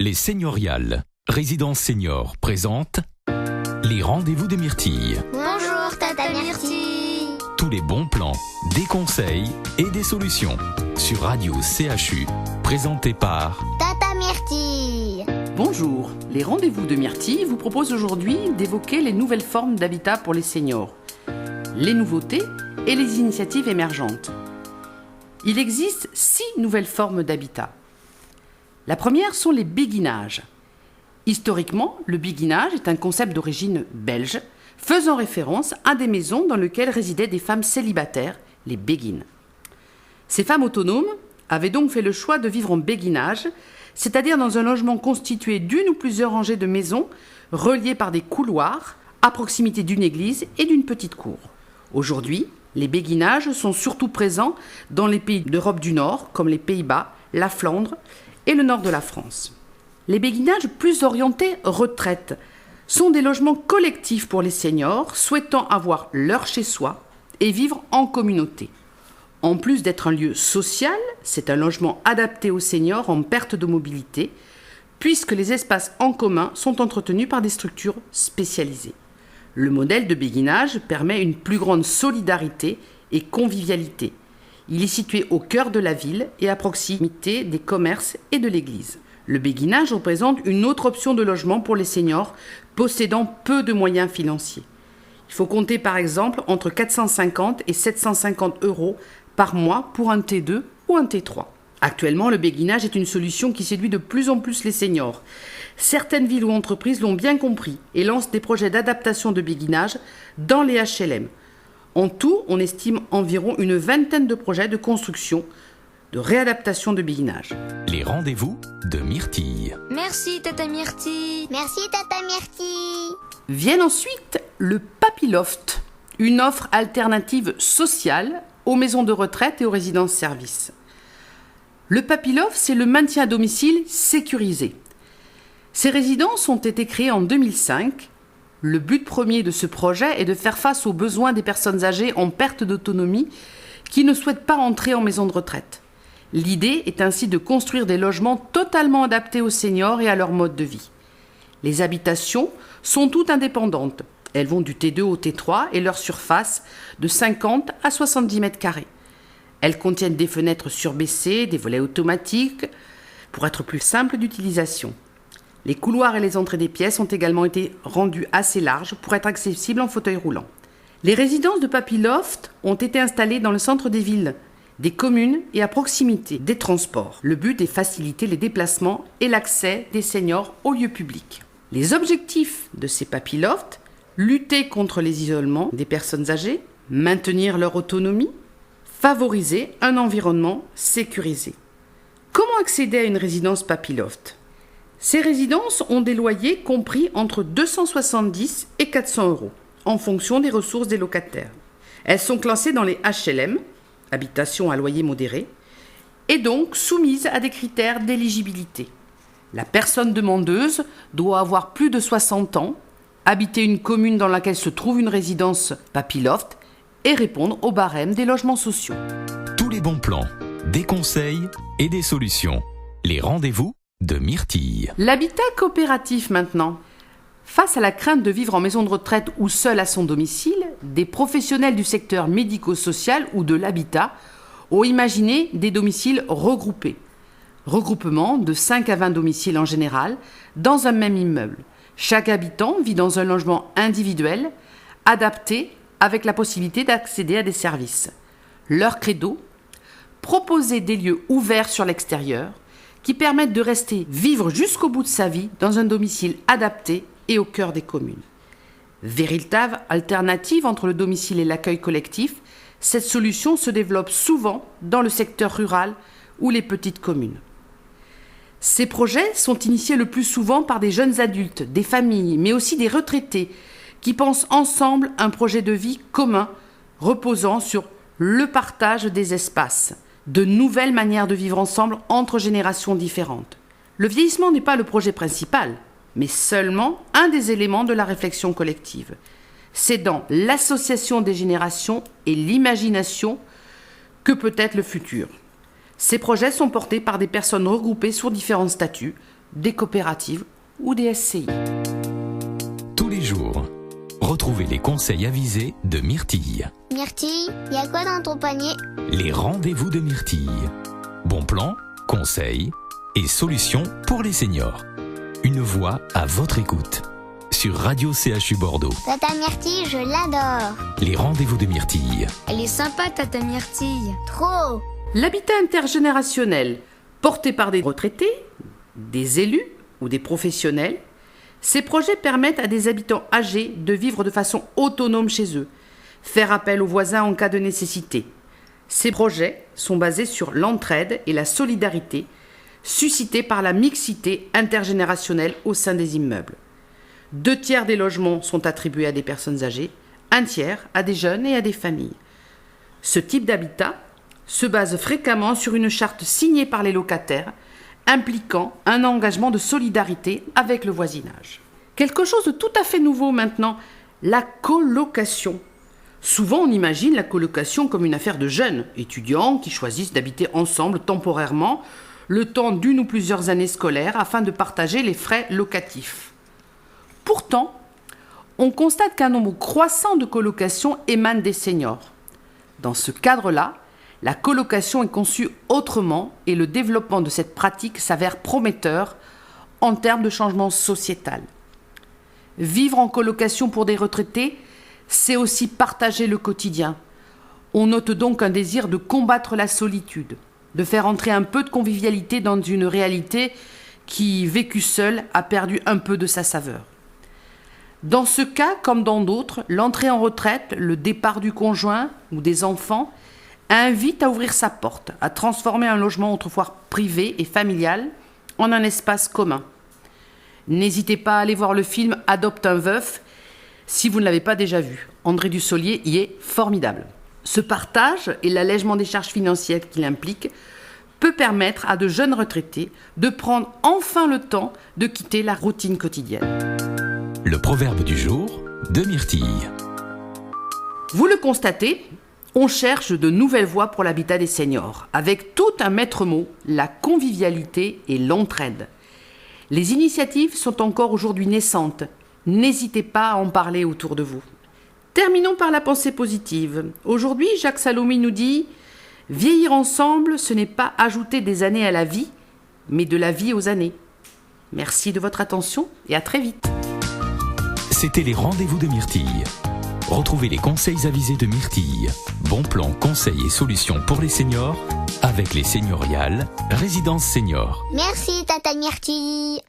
Les Seigneuriales, Résidence Senior présente les rendez-vous de Myrtille. Bonjour Tata Myrtille. Tous les bons plans, des conseils et des solutions sur Radio CHU, présenté par Tata Myrtille. Bonjour, les rendez-vous de Myrtille vous proposent aujourd'hui d'évoquer les nouvelles formes d'habitat pour les seniors, les nouveautés et les initiatives émergentes. Il existe 6 nouvelles formes d'habitat. La première sont les béguinages. Historiquement, le béguinage est un concept d'origine belge, faisant référence à des maisons dans lesquelles résidaient des femmes célibataires, les béguines. Ces femmes autonomes avaient donc fait le choix de vivre en béguinage, c'est-à-dire dans un logement constitué d'une ou plusieurs rangées de maisons reliées par des couloirs à proximité d'une église et d'une petite cour. Aujourd'hui, les béguinages sont surtout présents dans les pays d'Europe du Nord, comme les Pays-Bas, la Flandre et le nord de la France. Les béguinages plus orientés retraite sont des logements collectifs pour les seniors souhaitant avoir leur chez-soi et vivre en communauté. En plus d'être un lieu social, c'est un logement adapté aux seniors en perte de mobilité, puisque les espaces en commun sont entretenus par des structures spécialisées. Le modèle de béguinage permet une plus grande solidarité et convivialité. Il est situé au cœur de la ville et à proximité des commerces et de l'église. Le béguinage représente une autre option de logement pour les seniors possédant peu de moyens financiers. Il faut compter par exemple entre 450 et 750 euros par mois pour un T2 ou un T3. Actuellement, le béguinage est une solution qui séduit de plus en plus les seniors. Certaines villes ou entreprises l'ont bien compris et lancent des projets d'adaptation de béguinage dans les HLM. En tout, on estime environ une vingtaine de projets de construction, de réadaptation de béguinage. les rendez-vous de Myrtille. Merci Tata Myrtille. Merci Tata Myrtille. Viennent ensuite le Papyloft, une offre alternative sociale aux maisons de retraite et aux résidences-services. Le Papyloft, c'est le maintien à domicile sécurisé. Ces résidences ont été créées en 2005. Le but premier de ce projet est de faire face aux besoins des personnes âgées en perte d'autonomie qui ne souhaitent pas entrer en maison de retraite. L'idée est ainsi de construire des logements totalement adaptés aux seniors et à leur mode de vie. Les habitations sont toutes indépendantes. Elles vont du T2 au T3 et leur surface de 50 à 70 mètres carrés. Elles contiennent des fenêtres surbaissées, des volets automatiques, pour être plus simples d'utilisation. Les couloirs et les entrées des pièces ont également été rendus assez larges pour être accessibles en fauteuil roulant. Les résidences de Papyloft ont été installées dans le centre des villes, des communes et à proximité des transports. Le but est de faciliter les déplacements et l'accès des seniors aux lieux publics. Les objectifs de ces Papylofts: lutter contre les isolements des personnes âgées, maintenir leur autonomie, favoriser un environnement sécurisé. Comment accéder à une résidence Papyloft ? Ces résidences ont des loyers compris entre 270 et 400 euros, en fonction des ressources des locataires. Elles sont classées dans les HLM, habitation à loyer modéré, et donc soumises à des critères d'éligibilité. La personne demandeuse doit avoir plus de 60 ans, habiter une commune dans laquelle se trouve une résidence Papyloft et répondre au barème des logements sociaux. Tous les bons plans, des conseils et des solutions. Les rendez-vous de Myrtille. L'habitat coopératif maintenant. Face à la crainte de vivre en maison de retraite ou seul à son domicile, des professionnels du secteur médico-social ou de l'habitat ont imaginé des domiciles regroupés. Regroupement de 5 à 20 domiciles en général dans un même immeuble. Chaque habitant vit dans un logement individuel, adapté, avec la possibilité d'accéder à des services. Leur credo : proposer des lieux ouverts sur l'extérieur qui permettent de rester vivre jusqu'au bout de sa vie dans un domicile adapté et au cœur des communes. Véritable alternative entre le domicile et l'accueil collectif, cette solution se développe souvent dans le secteur rural ou les petites communes. Ces projets sont initiés le plus souvent par des jeunes adultes, des familles, mais aussi des retraités qui pensent ensemble un projet de vie commun reposant sur le partage des espaces, de nouvelles manières de vivre ensemble entre générations différentes. Le vieillissement n'est pas le projet principal, mais seulement un des éléments de la réflexion collective. C'est dans l'association des générations et l'imagination que peut être le futur. Ces projets sont portés par des personnes regroupées sur différents statuts, des coopératives ou des SCI. Tous les jours, retrouvez les conseils avisés de Myrtille. Myrtille, y a quoi dans ton panier? Les rendez-vous de Myrtille. Bons plans, conseils et solutions pour les seniors. Une voix à votre écoute sur Radio CHU Bordeaux. Tata Myrtille, je l'adore. Les rendez-vous de Myrtille. Elle est sympa, Tata Myrtille. Trop. L'habitat intergénérationnel, porté par des retraités, des élus ou des professionnels, ces projets permettent à des habitants âgés de vivre de façon autonome chez eux, faire appel aux voisins en cas de nécessité. Ces projets sont basés sur l'entraide et la solidarité, suscitées par la mixité intergénérationnelle au sein des immeubles. 2/3 des logements sont attribués à des personnes âgées, 1/3 à des jeunes et à des familles. Ce type d'habitat se base fréquemment sur une charte signée par les locataires, impliquant un engagement de solidarité avec le voisinage. Quelque chose de tout à fait nouveau maintenant, la colocation. Souvent on imagine la colocation comme une affaire de jeunes étudiants qui choisissent d'habiter ensemble temporairement le temps d'une ou plusieurs années scolaires afin de partager les frais locatifs. Pourtant, on constate qu'un nombre croissant de colocations émane des seniors. Dans ce cadre-là, la colocation est conçue autrement et le développement de cette pratique s'avère prometteur en termes de changement sociétal. Vivre en colocation pour des retraités, c'est aussi partager le quotidien. On note donc un désir de combattre la solitude, de faire entrer un peu de convivialité dans une réalité qui, vécue seule, a perdu un peu de sa saveur. Dans ce cas, comme dans d'autres, l'entrée en retraite, le départ du conjoint ou des enfants invite à ouvrir sa porte, à transformer un logement autrefois privé et familial en un espace commun. N'hésitez pas à aller voir le film « Adopte un veuf » si vous ne l'avez pas déjà vu. André Dussolier y est formidable. Ce partage et l'allègement des charges financières qu'il implique peut permettre à de jeunes retraités de prendre enfin le temps de quitter la routine quotidienne. Le proverbe du jour de Myrtille. Vous le constatez, on cherche de nouvelles voies pour l'habitat des seniors, avec tout un maître mot, la convivialité et l'entraide. Les initiatives sont encore aujourd'hui naissantes. N'hésitez pas à en parler autour de vous. Terminons par la pensée positive. Aujourd'hui, Jacques Salomé nous dit « Vieillir ensemble, ce n'est pas ajouter des années à la vie, mais de la vie aux années. » Merci de votre attention et à très vite. C'était les rendez-vous de Myrtille. Retrouvez les conseils avisés de Myrtille. Bons plans, conseils et solutions pour les seniors avec les Senioriales, Résidences Seniors. Merci, Tata Myrtille.